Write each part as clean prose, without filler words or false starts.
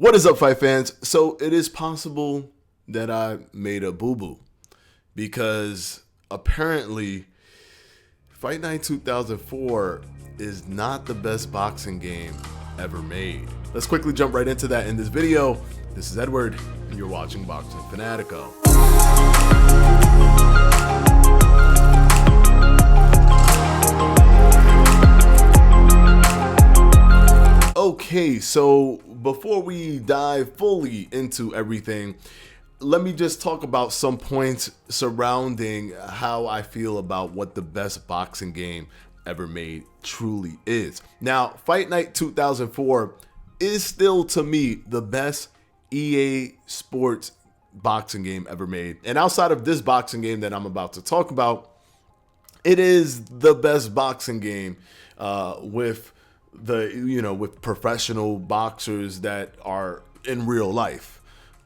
What is up, fight fans? So it is possible that I made a boo-boo because apparently Fight Night 2004 is not the best boxing game ever made. Let's quickly jump right into that in this video. This is Edward, and you're watching Boxing Fanatico. Okay, so before we dive fully into everything, let me just talk about some points surrounding how I feel about what the best boxing game ever made truly is. Now, Fight Night 2004 is still, to me, the best EA Sports boxing game ever made. And outside of this boxing game that I'm about to talk about, it is the best boxing game with professional boxers that are in real life.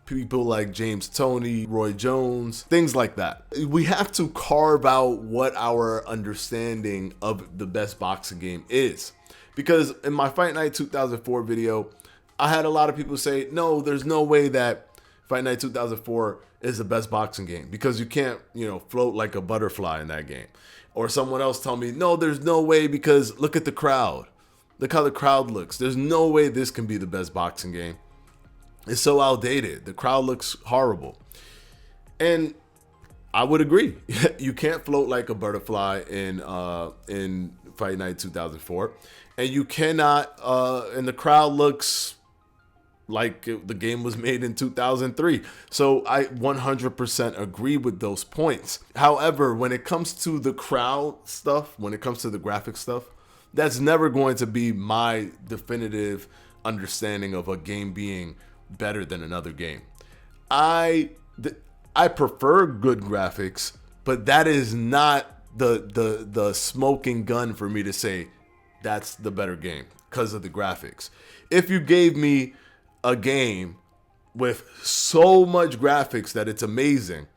People like James Toney, Roy Jones, things like that. We have to carve out what our understanding of the best boxing game is. Because in my Fight Night 2004 video, I had a lot of people say, no, there's no way that Fight Night 2004 is the best boxing game because you can't, float like a butterfly in that game. Or someone else tell me, no, there's no way because look at the crowd. Look how the crowd looks. There's no way this can be the best boxing game. It's so outdated. The crowd looks horrible. And I would agree. You can't float like a butterfly in Fight Night 2004. And you cannot, and the crowd looks like the game was made in 2003. So I 100% agree with those points. However, when it comes to the crowd stuff, when it comes to the graphic stuff, that's never going to be my definitive understanding of a game being better than another game. I prefer good graphics, but that is not the smoking gun for me to say that's the better game because of the graphics. If you gave me a game with so much graphics that it's amazing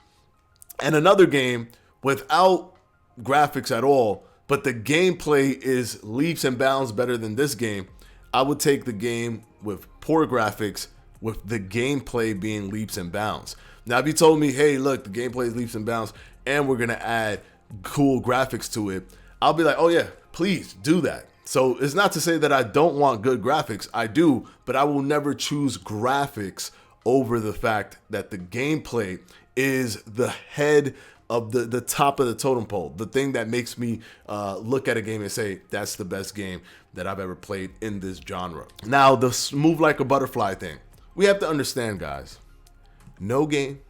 and another game without graphics at all, but the gameplay is leaps and bounds better than this game, I would take the game with poor graphics with the gameplay being leaps and bounds. Now, if you told me, hey, look, the gameplay is leaps and bounds and we're going to add cool graphics to it, I'll be like, oh yeah, please do that. So it's not to say that I don't want good graphics. I do, but I will never choose graphics over the fact that the gameplay is the head of the top of the totem pole, the thing that makes me look at a game and say, that's the best game that I've ever played in this genre. Now, the move like a butterfly thing. We have to understand, guys, no game,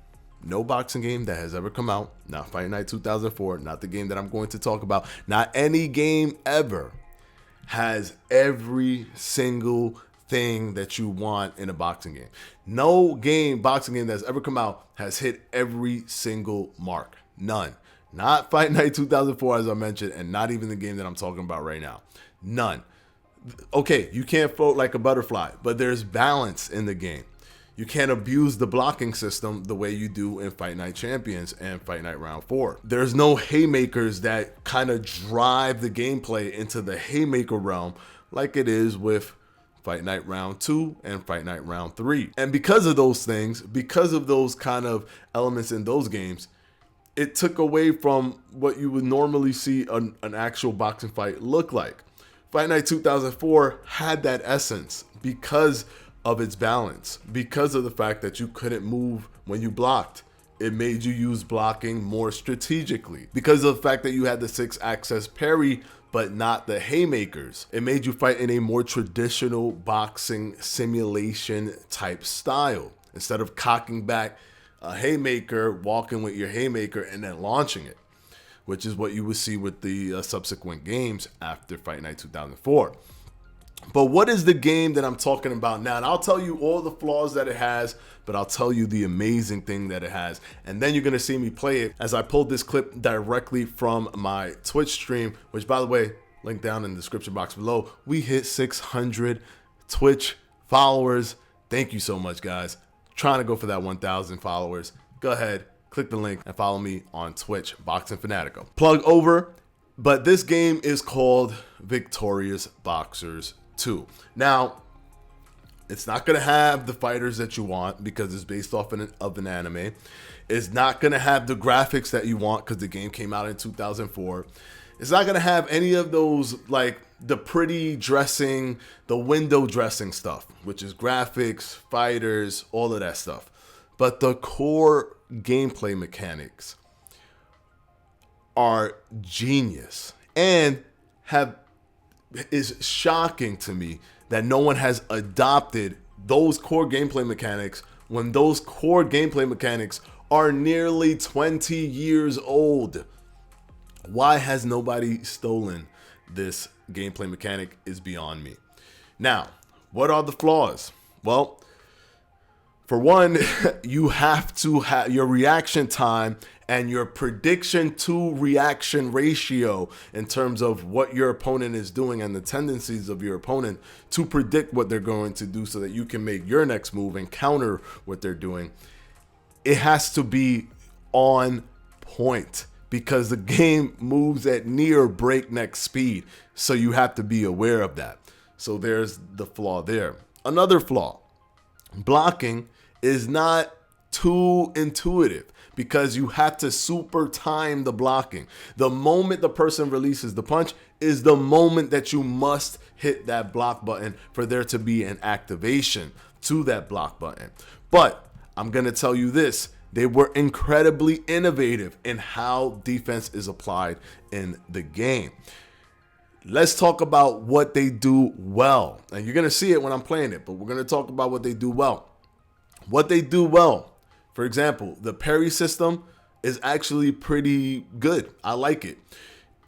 no boxing game that has ever come out, not Fight Night 2004, not the game that I'm going to talk about, not any game ever has every single thing that you want in a boxing game. No boxing game that's ever come out has hit every single mark. None. Not Fight Night 2004, as I mentioned, and not even the game that I'm talking about right now. None. Okay, you can't float like a butterfly, but there's balance in the game. You can't abuse the blocking system the way you do in Fight Night Champions and Fight Night Round 4. There's no haymakers that kind of drive the gameplay into the haymaker realm like it is with Fight Night Round 2 and Fight Night Round 3. And because of those things, because of those kind of elements in those games, it took away from what you would normally see an actual boxing fight look like. Fight Night 2004 had that essence because of its balance, because of the fact that you couldn't move when you blocked. It made you use blocking more strategically. Because of the fact that you had the 6-axis parry, but not the haymakers. It made you fight in a more traditional boxing simulation type style. Instead of cocking back a haymaker, walking with your haymaker, and then launching it, which is what you would see with the subsequent games after Fight Night 2004. But what is the game that I'm talking about now? And I'll tell you all the flaws that it has, but I'll tell you the amazing thing that it has. And then you're going to see me play it as I pulled this clip directly from my Twitch stream, which, by the way, link down in the description box below. We hit 600 Twitch followers. Thank you so much, guys. Trying to go for that 1,000 followers. Go ahead, click the link and follow me on Twitch, Boxing Fanatico. Plug over. But this game is called Victorious Boxers 2. Now, It's not going to have the fighters that you want because it's based off of an anime. It's not going to have the graphics that you want because the game came out in 2004. It's not going to have any of those, like the pretty dressing, the window dressing stuff, which is graphics, fighters, all of that stuff. But the core gameplay mechanics are genius and is shocking to me that no one has adopted those core gameplay mechanics when those core gameplay mechanics are nearly 20 years old. Why has nobody stolen this gameplay mechanic is beyond me. Now, what are the flaws? Well, for one, you have to have your reaction time and your prediction to reaction ratio in terms of what your opponent is doing and the tendencies of your opponent to predict what they're going to do so that you can make your next move and counter what they're doing. It has to be on point because the game moves at near breakneck speed. So you have to be aware of that. So there's the flaw there. Another flaw, blocking is not too intuitive because you have to super time the blocking. The moment the person releases the punch is the moment that you must hit that block button for there to be an activation to that block button. But I'm going to tell you this, they were incredibly innovative in how defense is applied in the game. Let's talk about what they do well. And you're going to see it when I'm playing it, but we're going to talk about what they do well. What they do well, for example, the parry system is actually pretty good. I like it.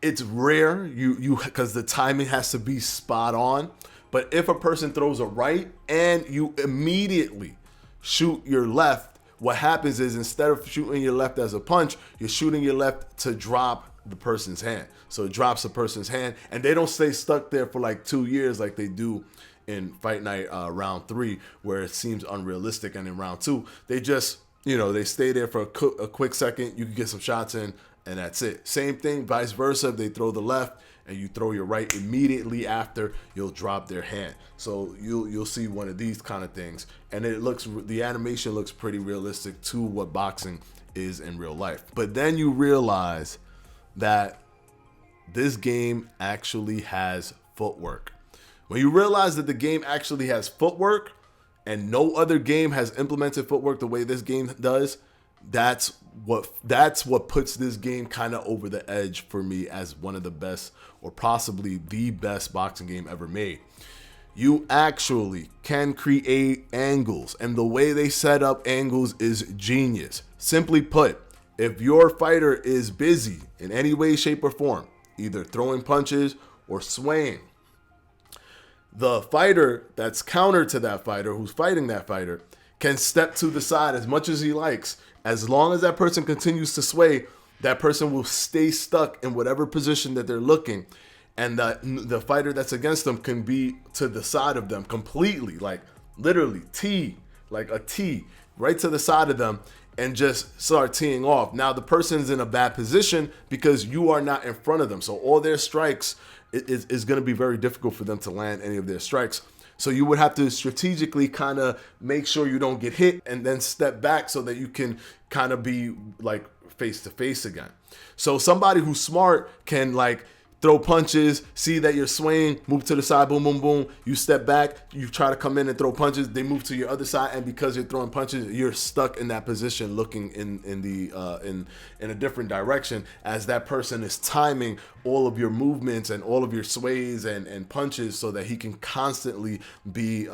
It's rare because the timing has to be spot on. But if a person throws a right and you immediately shoot your left, what happens is instead of shooting your left as a punch, you're shooting your left to drop the person's hand. So it drops the person's hand and they don't stay stuck there for like 2 years like they do in Fight Night round 3, where it seems unrealistic. And in round 2, they just, they stay there for a quick second. You can get some shots in and that's it. Same thing, vice versa. If they throw the left and you throw your right immediately after, you'll drop their hand. So you'll see one of these kind of things. And the animation looks pretty realistic to what boxing is in real life. But then you realize that this game actually has footwork. When you realize that the game actually has footwork and no other game has implemented footwork the way this game does, that's what puts this game kind of over the edge for me as one of the best or possibly the best boxing game ever made. You actually can create angles, and the way they set up angles is genius. Simply put, if your fighter is busy in any way, shape, or form, either throwing punches or swaying, the fighter that's counter to that fighter, who's fighting that fighter, can step to the side as much as he likes. As long as that person continues to sway, that person will stay stuck in whatever position that they're looking. And the fighter that's against them can be to the side of them completely, like literally like a T, right to the side of them and just start teeing off. Now the person's in a bad position because you are not in front of them. So all their strikes is going to be very difficult for them to land any of their strikes. So you would have to strategically kind of make sure you don't get hit and then step back so that you can kind of be like face to face again. So somebody who's smart can like throw punches, see that you're swaying, move to the side, boom, boom, boom. You step back, you try to come in and throw punches. They move to your other side, and because you're throwing punches, you're stuck in that position, looking in a different direction as that person is timing all of your movements and all of your sways and punches, so that he can constantly be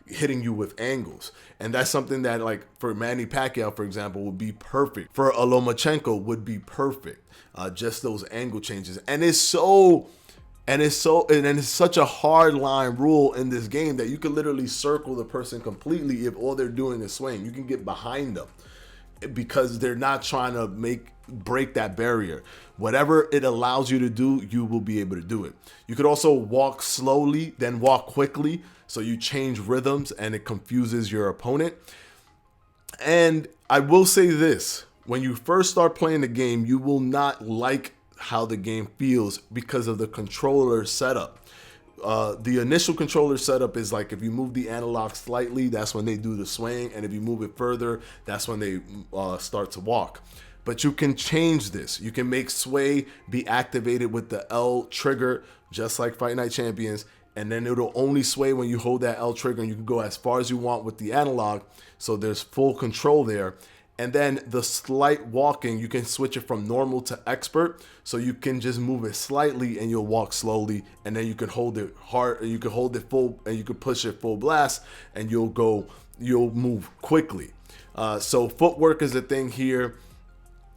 hitting you with angles. And that's something that, like, for Manny Pacquiao, for example, would be perfect. For a Lomachenko would be perfect. Just those angle changes. And it's such a hard line rule in this game that you can literally circle the person completely if all they're doing is swaying. You can get behind them because they're not trying to break that barrier. Whatever it allows you to do, you will be able to do it. You could also walk slowly, then walk quickly. So you change rhythms and it confuses your opponent. And I will say this. When you first start playing the game, you will not like how the game feels because of the controller setup. The initial controller setup is like if you move the analog slightly, that's when they do the swing, and if you move it further, that's when they start to walk. But you can change this. You can make sway be activated with the L trigger, just like Fight Night Champions, and then it'll only sway when you hold that L trigger, and you can go as far as you want with the analog, so there's full control there. And then the slight walking, you can switch it from normal to expert, so you can just move it slightly and you'll walk slowly, and then you can hold it hard, and you can hold it full, and you can push it full blast, and you'll move quickly. So footwork is a thing here.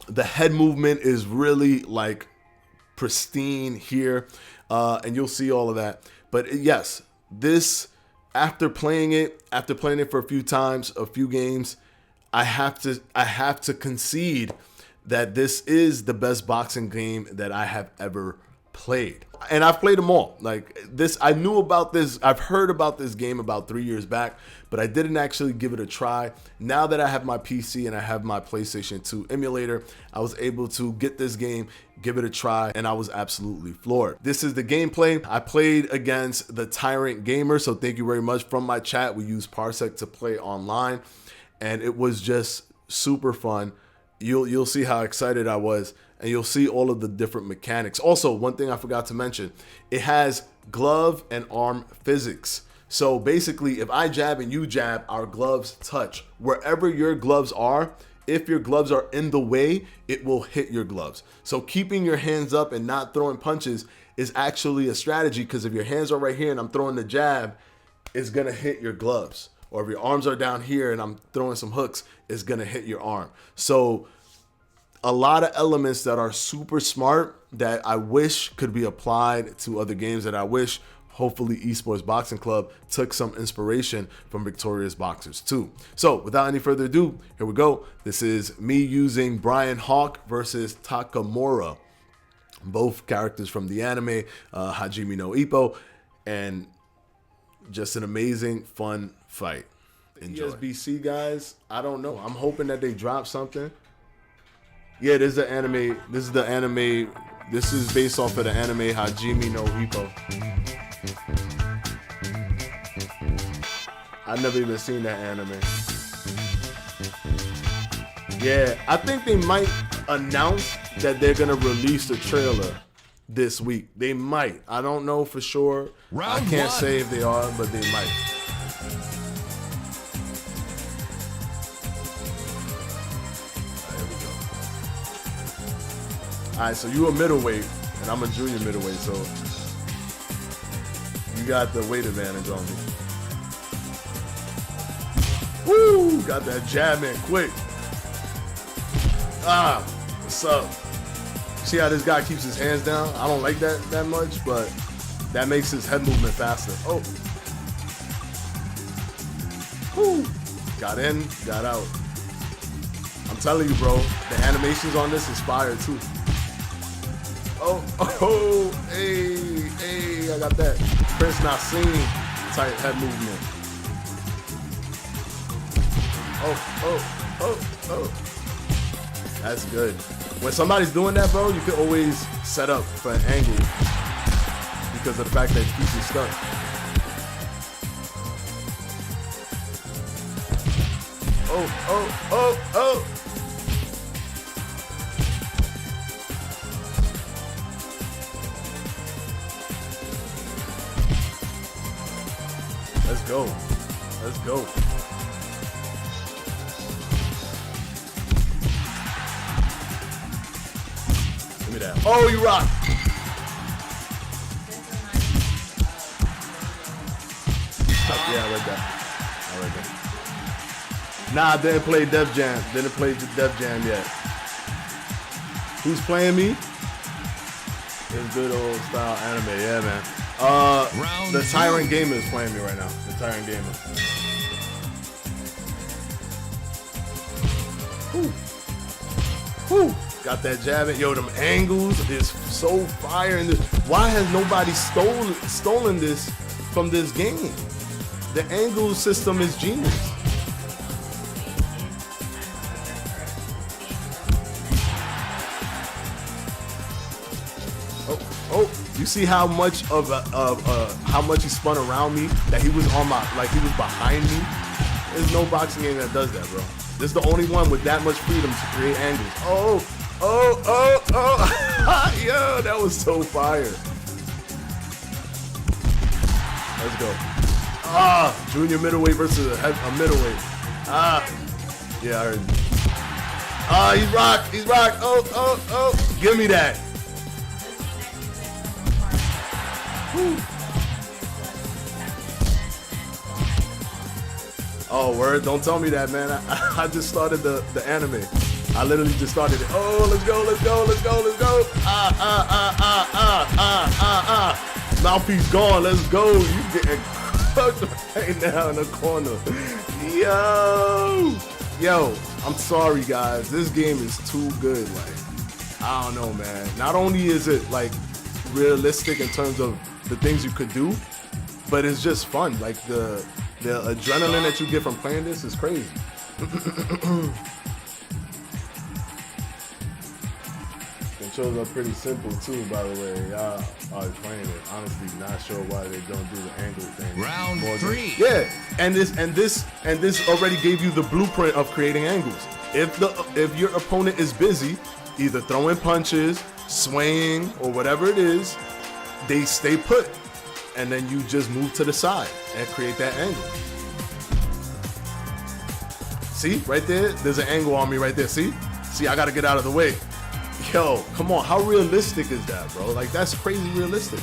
The head movement is really like pristine here, and you'll see all of that. But yes, this, after playing it for a few times, a few games, I have to concede that this is the best boxing game that I have ever played. And I've played them all. Like this, I knew about this. I've heard about this game about 3 years back, but I didn't actually give it a try. Now that I have my PC and I have my PlayStation 2 emulator, I was able to get this game, give it a try, and I was absolutely floored. This is the gameplay. I played against the Tyrant Gamer, so thank you very much. From my chat, we use Parsec to play online, and it was just super fun. You'll see how excited I was, and you'll see all of the different mechanics. Also, one thing I forgot to mention, it has glove and arm physics. So basically, if I jab and you jab, our gloves touch. Wherever your gloves are, if your gloves are in the way, it will hit your gloves. So keeping your hands up and not throwing punches is actually a strategy, because if your hands are right here and I'm throwing the jab, it's gonna hit your gloves. Or if your arms are down here and I'm throwing some hooks, it's gonna hit your arm. So a lot of elements that are super smart that I wish could be applied to other games, that I wish hopefully Esports Boxing Club took some inspiration from Victorious Boxers too. So without any further ado, here we go. This is me using Brian Hawk versus Takamura, both characters from the anime Hajime no Ippo, and just an amazing, fun fight. Enjoy. ESBC guys, I don't know. I'm hoping that they drop something. Yeah, this is the anime. This is the anime. This is based off of the anime Hajime no Ippo. I've never even seen that anime. Yeah, I think they might announce that they're gonna release the trailer this week. They might. I don't know for sure. I can't say if they are, but they might. All right, so you a middleweight, and I'm a junior middleweight, so you got the weight advantage on me. Woo! Got that jab in quick. Ah, what's up? See how this guy keeps his hands down? I don't like that much, but that makes his head movement faster. Oh. Woo! Got in, got out. I'm telling you, bro, the animations on this is fire too. Oh, hey, I got that Prince Not Seen type head movement. Oh. That's good. When somebody's doing that, bro, you can always set up for an angle because of the fact that it keeps you stuck. Oh. Let's go. Give me that. Oh, you rock. Yeah, I like that. Nah, I didn't play Def Jam. Didn't play Def Jam yet. Who's playing me? It's good old style anime, yeah, man. The Tyrant Gamer is playing me right now. The Tyrant Gamer. Woo. Got that jab in. Yo, them angles is so fire in this. Why has nobody stolen this from this game? The angle system is genius. You see how much how much he spun around me, that he was on my, like he was behind me? There's no boxing game that does that, bro. This is the only one with that much freedom to create angles. Yo, that was so fire. Let's go. Junior middleweight versus a middleweight. Yeah, I heard you. He's rocked. Oh. Give me that. Whew. Oh, word, don't tell me that, man. I just started the anime. I literally just started it. Oh, let's go. Mouthpiece gone, let's go. You getting cooked right now in the corner. Yo, I'm sorry, guys. This game is too good. Like, I don't know, man. Not only is it like realistic in terms of the things you could do, but it's just fun. Like the adrenaline that you get from playing this is crazy. Controls are pretty simple too, by the way. Y'all are playing it. Honestly, not sure why they don't do the angle thing. Round 3. Yeah, and this already gave you the blueprint of creating angles. If your opponent is busy, either throwing punches, swaying, or whatever it is, they stay put, and then you just move to the side and create that angle. See, right there, there's an angle on me right there. See, I gotta get out of the way. Yo, come on, how realistic is that, bro? Like, that's crazy realistic.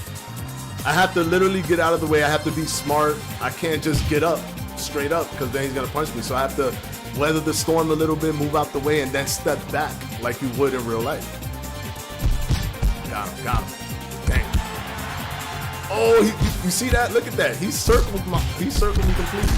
I have to literally get out of the way. I have to be smart. I can't just get up straight up because then he's gonna punch me. So I have to weather the storm a little bit, move out the way, and then step back like you would in real life. Got him. Dang. Oh, you see that? Look at that. He circled me completely.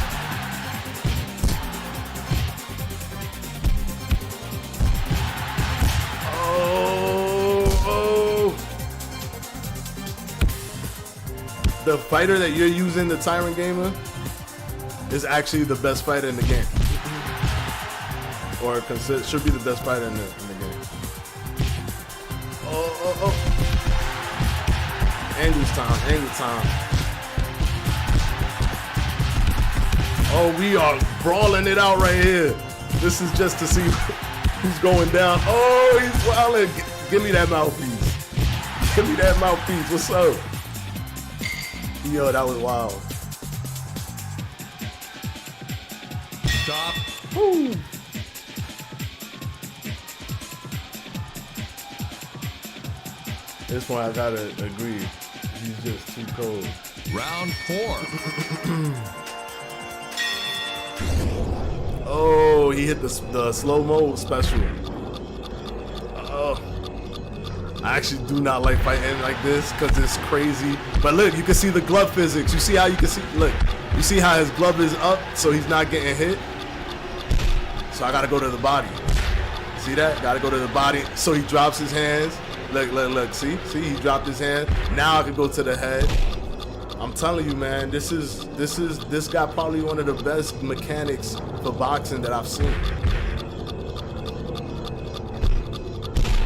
The fighter that you're using, the Tyrant Gamer, is actually the best fighter in the game. Or should be the best fighter in the game. Oh. Angle time. Oh, we are brawling it out right here. This is just to see who's going down. Oh, he's wilding. Give me that mouthpiece. What's up? Yo, that was wild. Stop. Woo. This one I gotta agree. He's just too cold. Round 4. Oh, he hit the slow-mo special. I actually do not like fighting like this because it's crazy. But look, you can see the glove physics. You see how you see how his glove is up so he's not getting hit? So I gotta go to the body. See that? Gotta go to the body. So he drops his hands. Look, see, he dropped his hand. Now I can go to the head. I'm telling you, man, this guy probably one of the best mechanics for boxing that I've seen.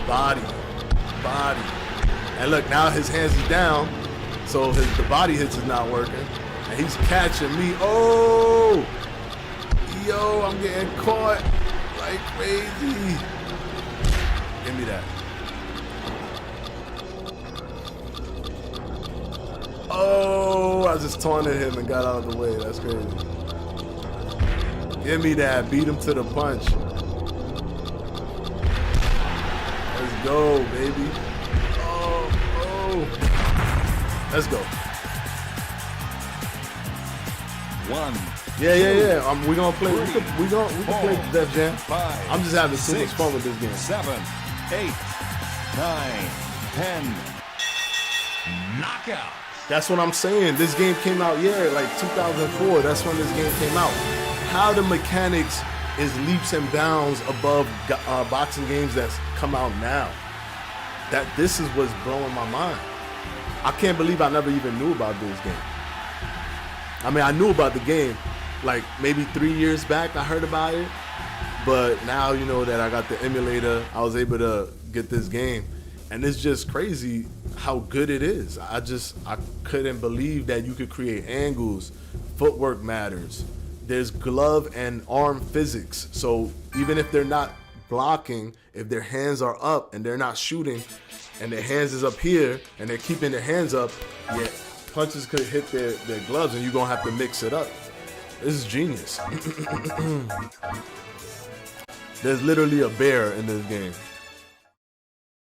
Body. And look, now his hands is down, so the body hits is not working, and he's catching me. Oh, yo, I'm getting caught like crazy. Give me that. Oh, I just taunted him and got out of the way. That's crazy. Give me that. Beat him to the punch. Let's go, baby. Oh. Let's go. 1. Yeah. We gonna play. We can play Def Jam. 5. I'm just having so much fun with this game. 7, 8, 9, 10. Knockout. That's what I'm saying. This game came out, like 2004. That's when this game came out. How the mechanics is leaps and bounds above boxing games that's come out now. This is what's blowing my mind. I can't believe I never even knew about this game. I mean, I knew about the game like maybe 3 years back. I heard about it, but now you know that I got the emulator. I was able to get this game, And it's just crazy how good it is. I couldn't believe that you could create angles. Footwork matters. There's glove and arm physics. So even if they're not blocking, if their hands are up and they're not shooting and their hands is up here and they're keeping their hands up, yeah, punches could hit their gloves and you're going to have to mix it up. This is genius. There's literally a bear in this game.